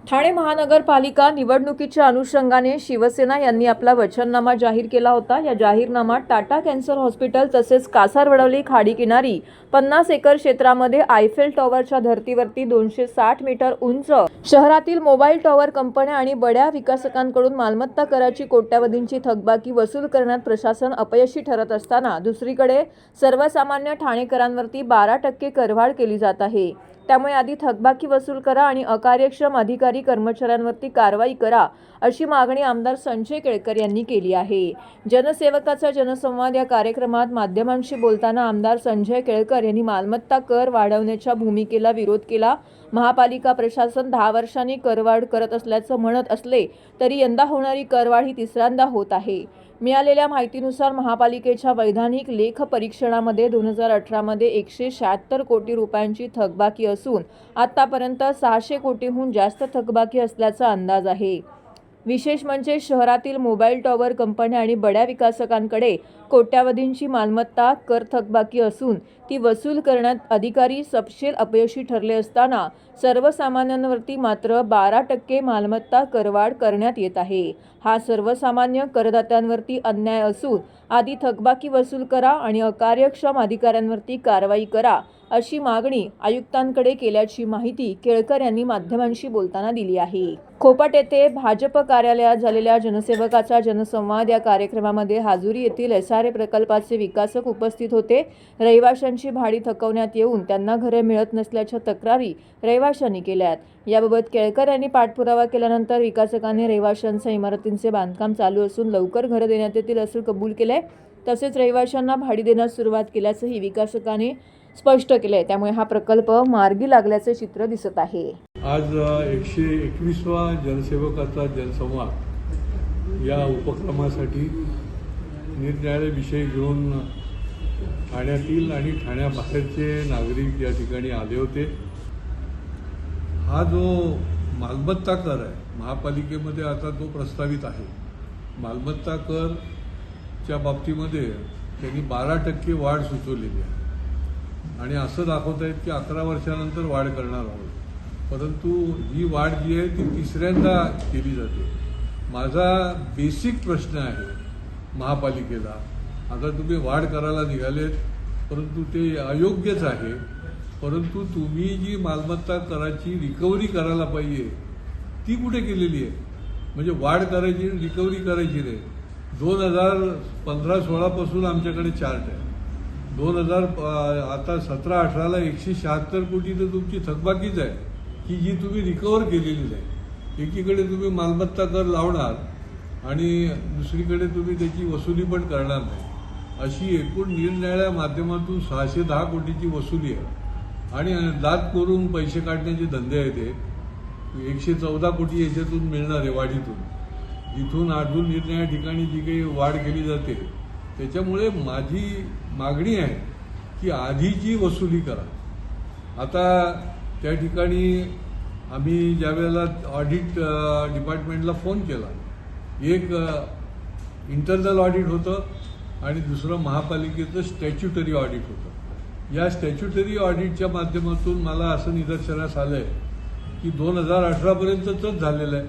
ठाणे महानगरपालिका निवडणुकीच्या अनुषंगाने शिवसेना यांनी आपला वचननामा जाहीर केला होता। या जाहीरनाम्यात टाटा कॅन्सर हॉस्पिटल तसेच कासारवडवली खाडी किनारी 50 एकर क्षेत्रामध्ये आयफेल टॉवरच्या धर्तीवरती 260 मीटर उंच शहरातील मोबाईल टॉवर कंपन्या आणि बड्या विकासकांकडून मालमत्ता कराची कोट्यावधींची थकबाकी वसूल करण्यात प्रशासन अपयशी ठरत असताना दुसरीकडे सर्वसामान्य ठाणेकरांवरती 12% करवाढ केली जात आहे। त्यामुळे आधी थकबाकी वसूल करा आणि अकार्यक्षम अधिकारी कर्मचाऱ्यांवरती कारवाई करा अशी मागणी आमदार संजय केळकर यांनी केली आहे। जनसेवकाचा जनसंवाद या कार्यक्रमात माध्यमांशी बोलताना आमदार संजय केळकर यांनी मालमत्ता कर वाढवण्याच्या भूमिकेला विरोध केला। महापालिका प्रशासन 10 वर्षांनी करवाढ करत असल्याचं म्हणत असले तरी यंदा होणारी करवाढ ही तिसऱ्यांदा होत आहे। मिळालेल्या माहितीनुसार महापालिकेच्या वैधानिक लेख परीक्षणामध्ये 2018 मध्ये 176 कोटी रुपयांची थकबाकी असून आतापर्यंत 600 कोटीहून जास्त थकबाकी असल्याचा अंदाज आहे। विशेष म्हणजे शहरातील मोबाईल टॉवर कंपन्या आणि बड्या विकासकांकडे कोट्यावधींची मालमत्ता कर थकबाकी असून ती वसूल करण्यात अधिकारी सपशेल अपयशी ठरले असताना सर्वसामान्यांवरती मात्र 12% मालमत्ता करवाढ करण्यात येत आहे। हा सर्वसामान्य करदात्यांवरती अन्याय असून आधी थकबाकी वसूल करा आणि अकार्यक्षम अधिकाऱ्यांवरती कारवाई करा अशी मागणी आयुक्तांकडे केल्याची माहिती केळकर यांनी माध्यमांशी बोलताना दिली आहे। खोपाट येथे भाजप कार्यालयात झालेल्या जनसेवकाचा जनसंवाद या कार्यक्रमामध्ये हाजुरी येथील SRA प्रकल्पाचे विकासक उपस्थित होते। रहिवाशांची भाडी थकवण्यात येऊन त्यांना घरे मिळत नसल्याच्या तक्रारी रहिवाशांनी केल्यात। याबाबत केळकर यांनी पाठपुरावा केल्यानंतर विकासकांनी रहिवाशांच्या इमारतींचे बांधकाम चालू असून लवकर घरे देण्यात येतील असं कबूल केलंय। तसेच रहिवाशांना भाडी देण्यास सुरुवात केल्याचंही विकासकाने स्पष्ट केलंय। त्यामुळे हा प्रकल्प मार्गी लागल्याचे चित्र दिसत आहे। आज 121वा जनसेवकाचा जनसंवाद या उपक्रमासाठी निरनिराळे विषय घेऊन ठाण्यातील आणि ठाण्याबाहेरचे नागरिक या ठिकाणी आले होते। हा जो मालमत्ता कर आहे महापालिकेमध्ये आता तो प्रस्तावित आहे। मालमत्ता करच्या बाबतीमध्ये त्यांनी 12% वाढ सुचवलेली आहे आणि असं दाखवत आहेत की 11 वर्षानंतर वाढ करणार आहोत, परंतु ही वाढ जी आहे ती तिसऱ्यांदा केली जाते। माझा बेसिक प्रश्न आहे महापालिकेला, आता तुम्ही वाढ करायला निघालेत परंतु ते अयोग्यच आहे। परंतु तुम्ही जी मालमत्ता कराची रिकव्हरी करायला पाहिजे ती कुठे केलेली आहे? म्हणजे वाढ करायची रिकव्हरी करायची नाही। 2015-16 पासून आमच्याकडे चार्ट आहे। 2000 आता 17-18ला 176 कोटी तर तुमची थकबाकीच आहे की जी तुम्ही रिकव्हर केलेली नाही। एकीकडे तुम्ही मालमत्ता कर लावणार आणि दुसरीकडे तुम्ही त्याची वसुली पण करणार नाही। अशी एकूण निरनिराळ्या माध्यमातून 610 कोटीची वसुली आहे आणि दात करून पैसे काढण्याचे धंदे आहेत। 114 कोटी याच्यातून मिळणार आहे वाढीतून, जिथून अजून निरनिराळ्या ठिकाणी जी काही वाढ केली जाते। त्याच्यामुळे माझी मागणी आहे की आधीची वसुली करा। आता त्या ठिकाणी आम्ही ज्या वेळेला ऑडिट डिपार्टमेंटला फोन केला, एक इंटरनल ऑडिट होतं आणि दुसरं महापालिकेचं स्टॅच्युटरी ऑडिट होतं। या स्टॅच्युटरी ऑडिटच्या माध्यमातून मला असं निदर्शनास आलं आहे की 2018पर्यंतच झालेलं आहे,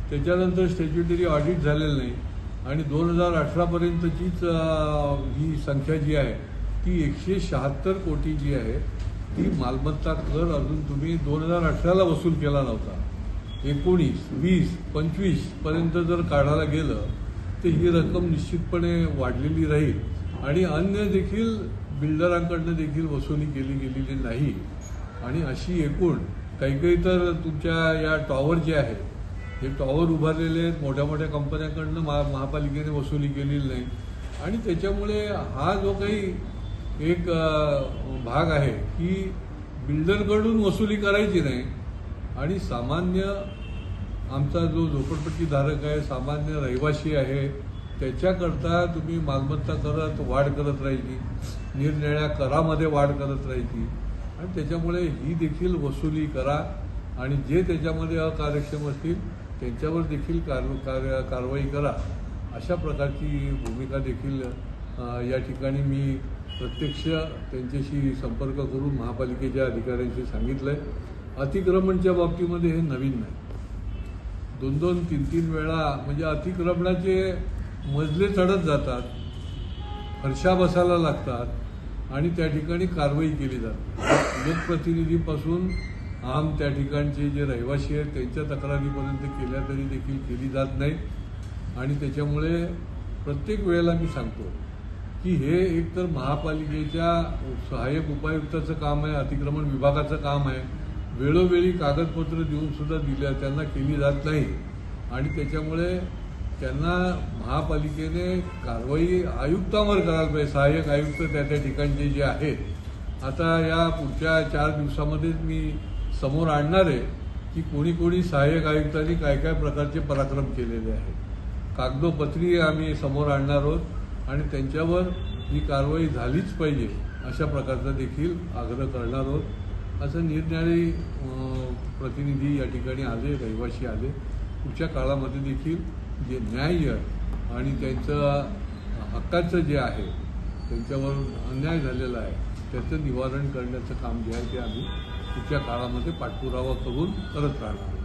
त्याच्यानंतर स्टॅच्युटरी ऑडिट झालेलं नाही आणि 2018पर्यंतचीच ही संख्या जी आहे ती 176 कोटी जी आहे ती मालमत्ता कर अजून तुम्ही 2018ला वसूल केला नव्हता। 19, 20, 25 पर्यंत जर काढायला गेलं तर ही रक्कम निश्चितपणे वाढलेली राहील आणि अन्य देखील बिल्डरांकडनं देखील वसुली केली गेलेली नाही। आणि अशी एकूण काही तर तुमच्या या टॉवर जे आहे हे टॉवर उभारलेले आहेत, मोठ्या मोठ्या कंपन्यांकडनं महापालिकेने वसुली केलेली नाही आणि त्याच्यामुळे हा जो काही एक भाग आहे की बिल्डरकडून वसुली करायची नाही आणि सामान्य आमचा जो झोपडपट्टीधारक आहे, सामान्य रहिवासी आहे, त्याच्याकरता तुम्ही मालमत्ता करत वाढ करत राहायची, निरनिराळ्या करामध्ये वाढ करत राहायची आणि त्याच्यामुळे ही देखील वसुली करा आणि जे त्याच्यामध्ये अकार्यक्षम असतील त्यांच्यावर देखील कारवाई करा। अशा प्रकारची भूमिका देखील या ठिकाणी मी प्रत्यक्ष त्यांच्याशी संपर्क करून महापालिकेच्या अधिकाऱ्यांशी सांगितलं आहे। अतिक्रमणच्या बाबतीमध्ये हे नवीन नाही। 2-2, 3-3 वेळा म्हणजे अतिक्रमणाचे मजले चढत जातात, फरशा बसायला लागतात आणि त्या ठिकाणी कारवाई केली जाते. लोकप्रतिनिधीपासून आम त्या ठिकाणचे जे रहिवासी आहेत त्यांच्या तक्रारीपर्यंत केल्या तरी देखील केली जात नाहीत. आणि त्याच्यामुळे प्रत्येक वेळेला मी सांगतो की हे एकतर महापालिकेच्या सहाय्यक उपायुक्ताचं काम आहे, अतिक्रमण विभागाचं काम आहे. वेळोवेळी कागदपत्र देऊन सुद्धा त्यांना केली जात नाही आणि त्याच्यामुळे त्यांना महापालिकेने कारवाई आयुक्तांवर करायला पाहिजे. सहाय्यक आयुक्त त्या ठिकाणचे जे आहेत आता या पुढच्या 4 दिवसामध्येच मी समोर आणणार आहे की कोणी सहाय्यक आयुक्तांनी काय काय प्रकारचे पराक्रम केलेले आहेत. कागदोपत्री आम्ही समोर आणणार आहोत आणि त्यांच्यावर ही कारवाई झालीच पाहिजे अशा प्रकारचा देखील आग्रह करणार आहोत. असं निरनिराळे प्रतिनिधी या ठिकाणी आले, रहिवासी आले. पुढच्या काळामध्ये देखील जे न्याय्य आणि त्यांचं हक्काचं जे आहे, त्यांच्यावर अन्याय झालेला आहे त्याचं निवारण करण्याचं काम जे आहे ते आम्ही पुढच्या काळामध्ये पाठपुरावा करून करत राहणार.